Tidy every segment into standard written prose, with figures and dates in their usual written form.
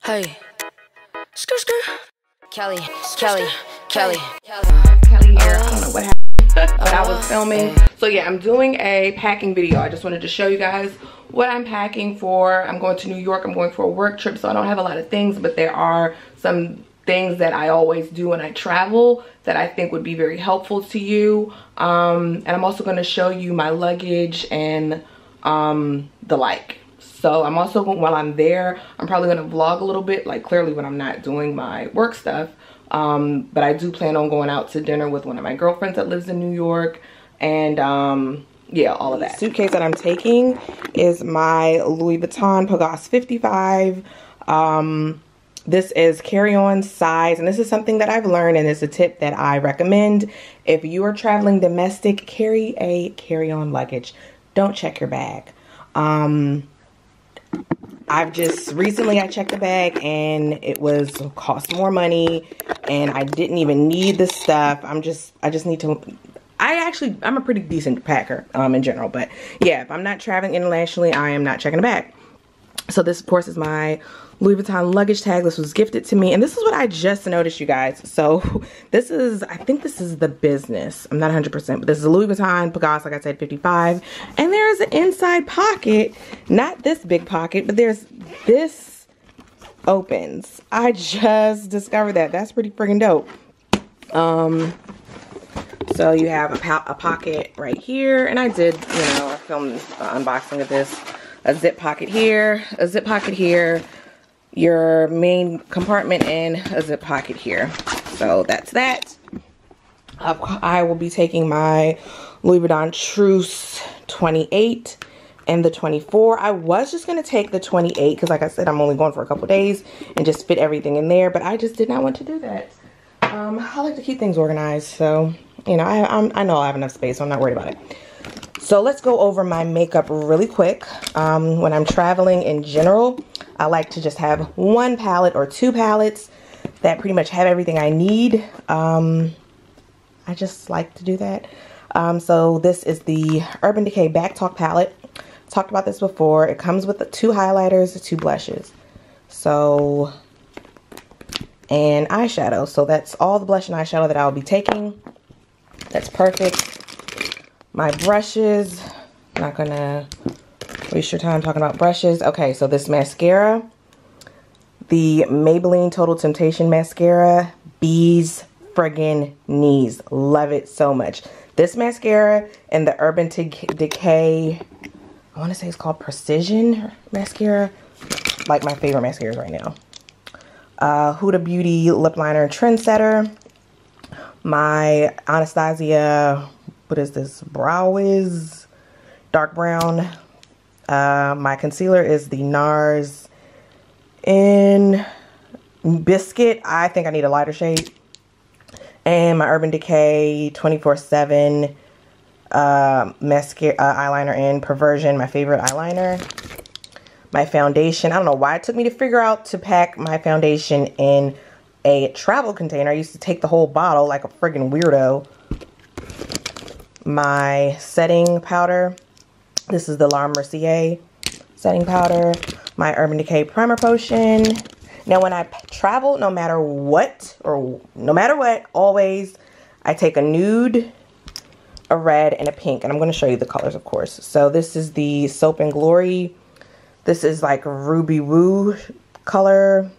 Hey, skr skr. Kellie, Kellie, Kellie. Kellie here. I don't know what happened, but I was filming. So yeah, I'm doing a packing video. I just wanted to show you guys what I'm packing for. I'm going to New York. I'm going for a work trip, so I don't have a lot of things, but there are some things that I always do when I travel that I think would be very helpful to you. And I'm also going to show you my luggage and the like. So I'm also, while I'm there, I'm probably going to vlog a little bit, like clearly when I'm not doing my work stuff. But I do plan on going out to dinner with one of my girlfriends that lives in New York. And yeah, all of that. The suitcase that I'm taking is my Louis Vuitton Pagos 55. This is carry-on size, and this is something that I've learned, and it's a tip that I recommend. If you are traveling domestic, carry a carry-on luggage. Don't check your bag. I've just recently I checked the bag and it was cost more money and I didn't even need this stuff. I just need to, I'm a pretty decent packer in general, but yeah, if I'm not traveling internationally, I am not checking the bag. So this of course is my Louis Vuitton luggage tag. This was gifted to me, and this is what I just noticed, you guys. So this is, I think this is the business. I'm not 100%, but this is a Louis Vuitton Pagos, like I said, 55. And there's an inside pocket, not this big pocket, but there's this opens. I just discovered that. That's pretty freaking dope. So you have a pocket right here, and I did, you know, I filmed an unboxing of this. A zip pocket here, a zip pocket here, your main compartment, and a zip pocket here. So that's that. I will be taking my Louis Vuitton Truce 28 and the 24. I was just going to take the 28 because, like I said, I'm only going for a couple days and just fit everything in there, but I just did not want to do that. I like to keep things organized, so, you know, I know I have enough space, so I'm not worried about it. So let's go over my makeup really quick. When I'm traveling in general, I like to just have one palette or two palettes that pretty much have everything I need. I just like to do that. So this is the Urban Decay Back Talk palette. Talked about this before. It comes with the 2 highlighters, 2 blushes. So, and eyeshadow. So that's all the blush and eyeshadow that I'll be taking. That's perfect. My brushes, not gonna waste your time talking about brushes. Okay, so this mascara, the Maybelline Total Temptation mascara, bees friggin' knees. Love it so much. This mascara and the Urban Decay, I want to say it's called Precision mascara, like my favorite mascaras right now. Huda Beauty lip liner Trendsetter, my Anastasia, what is this? Brow Wiz dark brown. My concealer is the NARS in Biscuit. I think I need a lighter shade. And my Urban Decay 24/7 mascara eyeliner in Perversion, my favorite eyeliner. My foundation. I don't know why it took me to figure out to pack my foundation in a travel container. I used to take the whole bottle like a friggin' weirdo. My setting powder. This is the La Mercier setting powder. My Urban Decay primer potion. Now when I travel, no matter what, always I take a nude, a red, and a pink. And I'm going to show you the colors, of course. So this is the Soap and Glory. This is like a Ruby Woo color.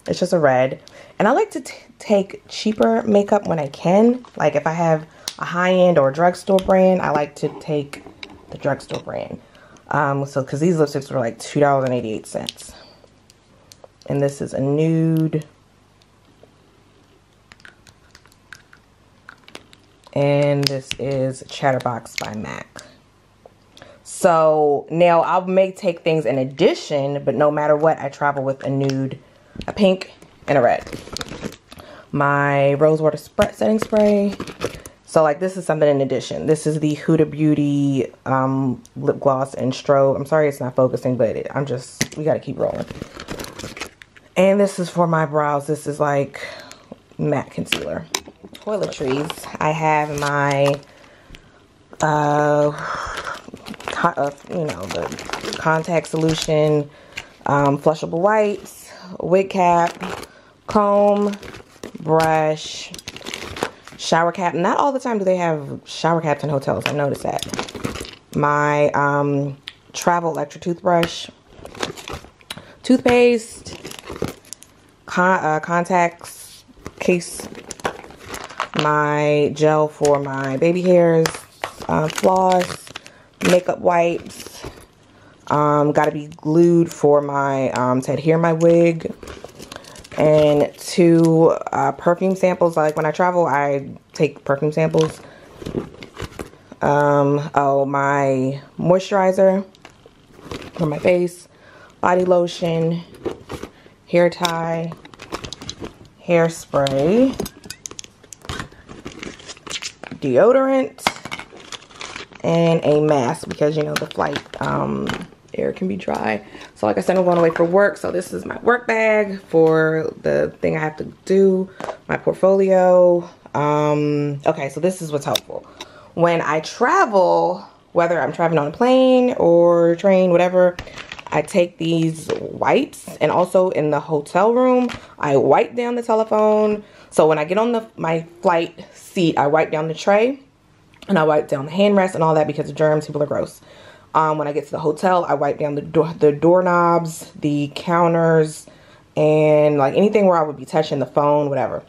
It's just a red. And I like to take cheaper makeup when I can. Like if I have a high-end or a drugstore brand, I like to take the drugstore brand. So because these lipsticks were like $2.88. And this is a nude. And this is Chatterbox by MAC. So now I may take things in addition, but no matter what, I travel with a nude, a pink, and a red. My Rosewater setting spray. So like this is something in addition. This is the Huda Beauty lip gloss and strobe. I'm sorry it's not focusing, but we gotta keep rolling. And this is for my brows. This is like matte concealer. Toiletries. I have my you know, the contact solution flushable wipes, wig cap, comb, brush, shower cap. Not all the time do they have shower caps in hotels. I noticed that. My travel electric toothbrush, toothpaste, contacts case, my gel for my baby hairs, floss, makeup wipes, gotta be glued for my to adhere my wig, and 2 perfume samples. Like when I travel, I take perfume samples. Oh, my moisturizer for my face, body lotion, hair tie, hairspray, deodorant, and a mask because, you know, the flight air can be dry. So like I said, I'm going away for work. So this is my work bag for the thing I have to do, my portfolio. Okay, so this is what's helpful. When I travel, whether I'm traveling on a plane or train, whatever, I take these wipes, and also in the hotel room, I wipe down the telephone. So when I get on my flight seat, I wipe down the tray, and I wipe down the hand rest and all that because of germs. People are gross. When I get to the hotel, I wipe down the doorknobs, the counters, and like anything where I would be touching the phone, whatever.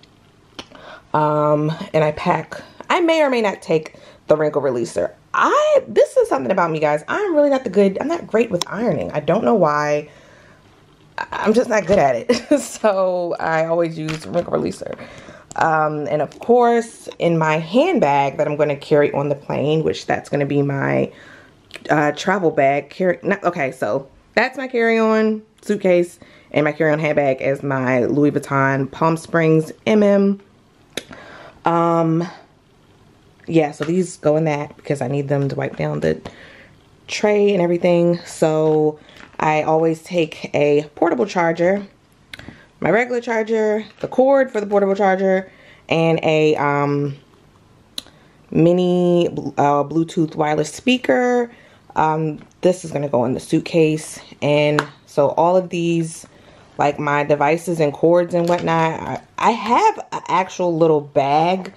And I may or may not take the wrinkle releaser. This is something about me, guys. I'm not great with ironing. I don't know why. I'm just not good at it. So I always use wrinkle releaser. And of course, in my handbag that I'm going to carry on the plane, which that's going to be my travel bag. Okay, so that's my carry-on suitcase, and my carry-on handbag is my Louis Vuitton Palm Springs MM. Yeah, so these go in that because I need them to wipe down the tray and everything. So I always take a portable charger, my regular charger, the cord for the portable charger, and a mini Bluetooth wireless speaker. This is going to go in the suitcase. And so all of these, like my devices and cords and whatnot, I have an actual little bag,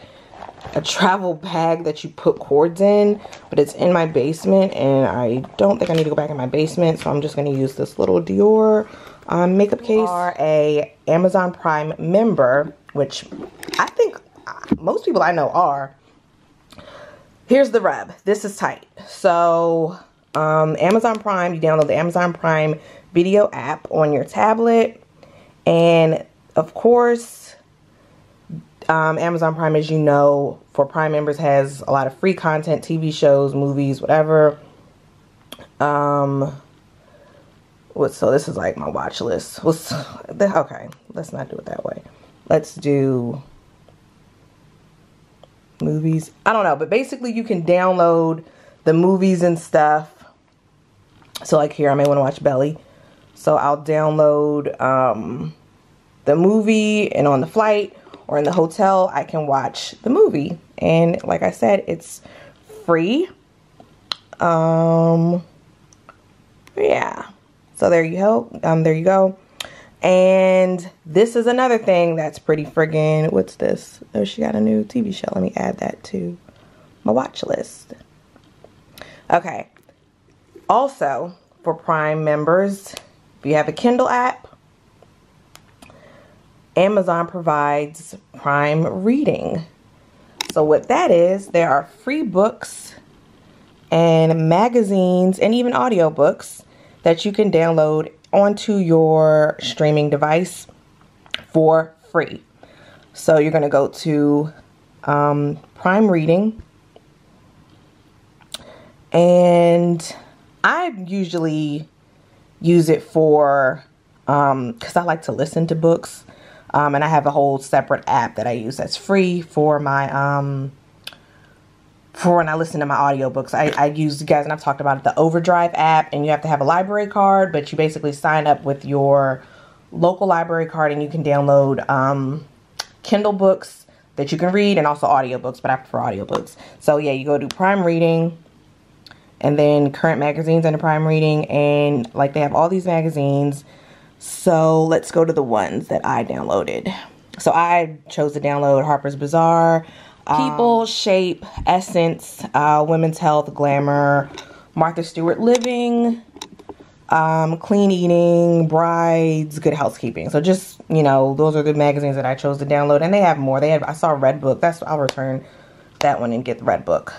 a travel bag that you put cords in, but it's in my basement, and I don't think I need to go back in my basement, so I'm just going to use this little Dior makeup case. Are a Amazon Prime member, which I think most people I know are. Here's the rub. This is tight. So Amazon Prime, you download the Amazon Prime video app on your tablet, and of course Amazon Prime, as you know, for Prime members has a lot of free content, TV shows, movies, whatever. So this is like my watch list. Okay, let's not do it that way. Let's do movies. I don't know, but basically you can download the movies and stuff. So like here, I may want to watch Belly. So I'll download the movie, and on the flight or in the hotel, I can watch the movie. And like I said, it's free. Yeah. So there you go. And this is another thing that's pretty friggin', what's this? Oh, she got a new TV show. Let me add that to my watch list. Okay. Also, for Prime members, if you have a Kindle app, Amazon provides Prime Reading. So what that is, there are free books and magazines and even audiobooks that you can download onto your streaming device for free. So you're going to go to Prime Reading, and I usually use it for because I like to listen to books. And I have a whole separate app that I use that's free for my, for when I listen to my audiobooks. I use, you guys, and I've talked about it, the Overdrive app, and you have to have a library card, but you basically sign up with your local library card, and you can download Kindle books that you can read, and also audiobooks, but I prefer audiobooks. So yeah, you go to Prime Reading, and then current magazines under Prime reading, and like they have all these magazines. So let's go to the ones that I downloaded. So I chose to download Harper's Bazaar, People, Shape, Essence, Women's Health, Glamour, Martha Stewart Living, Clean Eating, Brides, Good Housekeeping. So just, you know, those are the magazines that I chose to download. And they have more. I saw Redbook. I'll return that one and get the Redbook.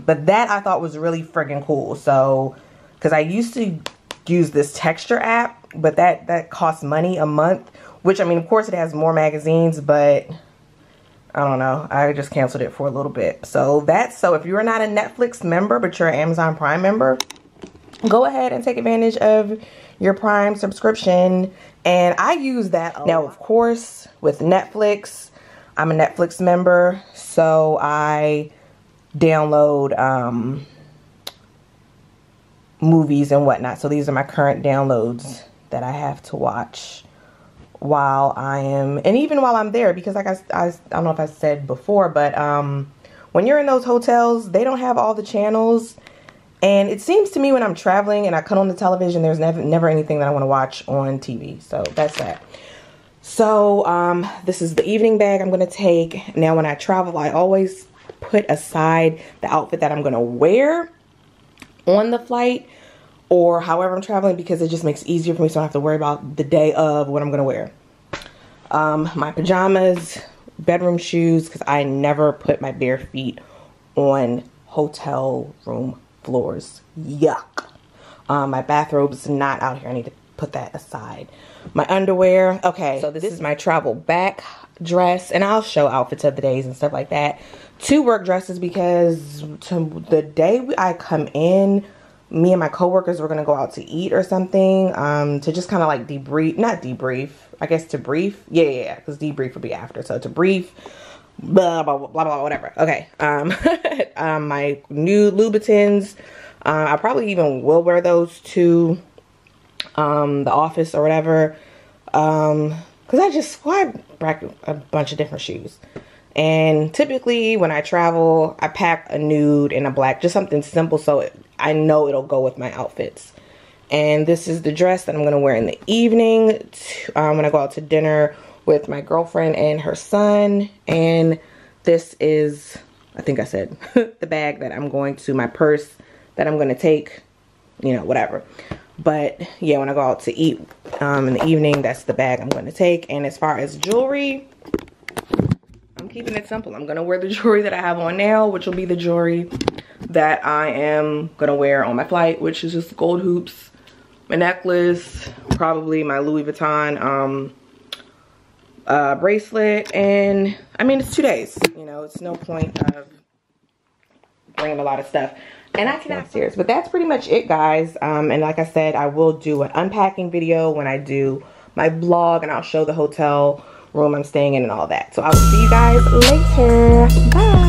But that I thought was really friggin' cool. So, because I used to use this Texture app, but that costs money a month. Which, I mean, of course it has more magazines, but I don't know. I just canceled it for a little bit. So if you're not a Netflix member, but you're an Amazon Prime member, go ahead and take advantage of your Prime subscription. And I use that. Now, of course, with Netflix, I'm a Netflix member, so I download movies and whatnot. So these are my current downloads that I have to watch while I am, and even while I'm there, because like I don't know if I said before, but when you're in those hotels, they don't have all the channels. And it seems to me when I'm traveling and I cut on the television, there's never anything that I want to watch on TV. So that's that. So this is the evening bag I'm going to take. Now when I travel, I always put aside the outfit that I'm going to wear on the flight or however I'm traveling, because it just makes it easier for me so I don't have to worry about the day of what I'm going to wear. My pajamas, bedroom shoes, because I never put my bare feet on hotel room floors. Yuck. My bathrobe's not out here. I need to put that aside. My underwear. Okay, so this is my travel back dress, and I'll show outfits of the days and stuff like that. 2 work dresses, because the day I come in, me and my coworkers were gonna go out to eat or something, to just kind of like debrief, not debrief, I guess to brief. Yeah, because debrief would be after. So to brief, blah, blah, blah, blah, whatever. Okay, my new Louboutins, I probably even will wear those to the office or whatever, because I pack a bunch of different shoes. And typically when I travel, I pack a nude and a black, just something simple so I know it'll go with my outfits. And this is the dress that I'm going to wear in the evening when I go out to dinner with my girlfriend and her son. And this is, I think I said, the bag that I'm going to, my purse that I'm going to take, you know, whatever. But yeah, when I go out to eat in the evening, that's the bag I'm going to take. And as far as jewelry, I'm keeping it simple. I'm going to wear the jewelry that I have on now, which will be the jewelry that I am going to wear on my flight, which is just gold hoops, my necklace, probably my Louis Vuitton bracelet. And I mean, it's 2 days, you know, it's no point of bringing a lot of stuff. And I cannot serious, but that's pretty much it, guys. And like I said, I will do an unpacking video when I do my vlog, and I'll show the hotel room I'm staying in and all that. So I will see you guys later. Bye.